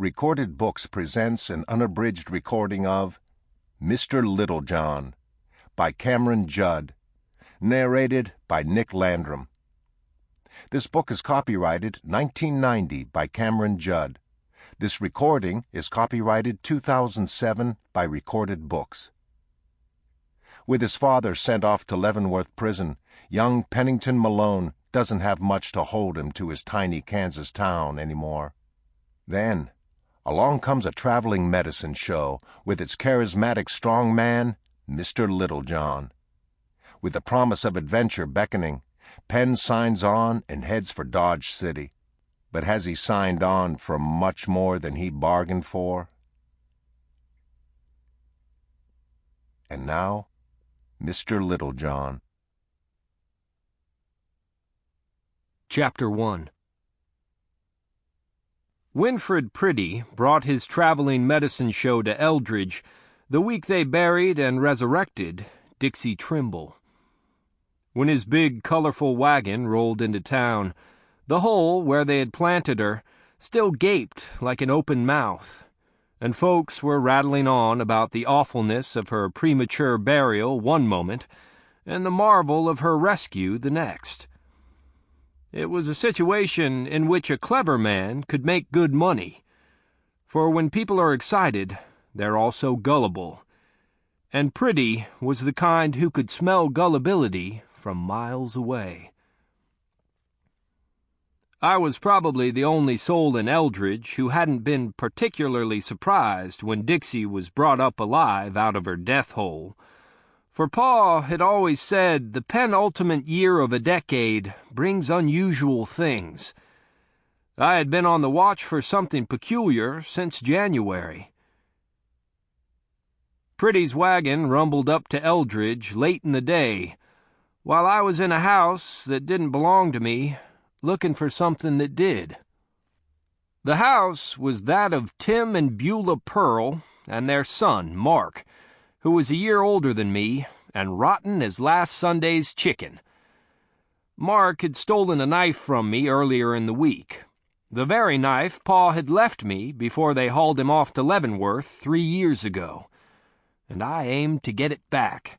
Recorded Books presents an unabridged recording of Mr. Littlejohn by Cameron Judd, narrated by Landrum. This book is copyrighted 1990 by Cameron Judd. This recording is copyrighted 2007 by Recorded Books. With his father sent off to Leavenworth Prison, young Pennington Malone doesn't have much to hold him to his tiny Kansas town anymore. Then, along comes a traveling medicine show with its charismatic strong man, Mr. Littlejohn. With the promise of adventure beckoning, Penn signs on and heads for Dodge City. But has he signed on for much more than he bargained for? And now, Mr. Littlejohn. Chapter 1. Winfred Priddy brought his traveling medicine show to Eldridge the week they buried and resurrected Dixie Trimble. When his big, colorful wagon rolled into town, the hole where they had planted her still gaped like an open mouth, and folks were rattling on about the awfulness of her premature burial one moment and the marvel of her rescue the next. It was a situation in which a clever man could make good money, for when people are excited, they're also gullible, and Priddy was the kind who could smell gullibility from miles away. I was probably the only soul in Eldridge who hadn't been particularly surprised when Dixie was brought up alive out of her death hole, for Pa had always said the penultimate year of a decade brings unusual things. I had been on the watch for something peculiar since January. Priddy's wagon rumbled up to Eldridge late in the day, while I was in a house that didn't belong to me, looking for something that did. The house was that of Tim and Beulah Pearl and their son, Mark, who was a year older than me and rotten as last Sunday's chicken. Mark had stolen a knife from me earlier in the week, the very knife Pa had left me before they hauled him off to Leavenworth 3 years ago, and I aimed to get it back.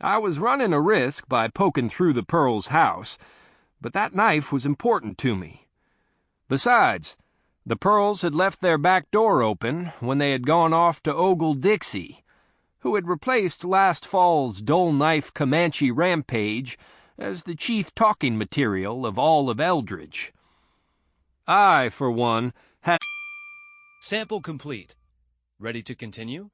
I was running a risk by poking through the Pearls' house, but that knife was important to me. Besides, the Pearls had left their back door open when they had gone off to ogle Dixie, who had replaced last fall's dull knife Comanche rampage as the chief talking material of all of Eldridge. I, for one, had... Sample complete. Ready to continue?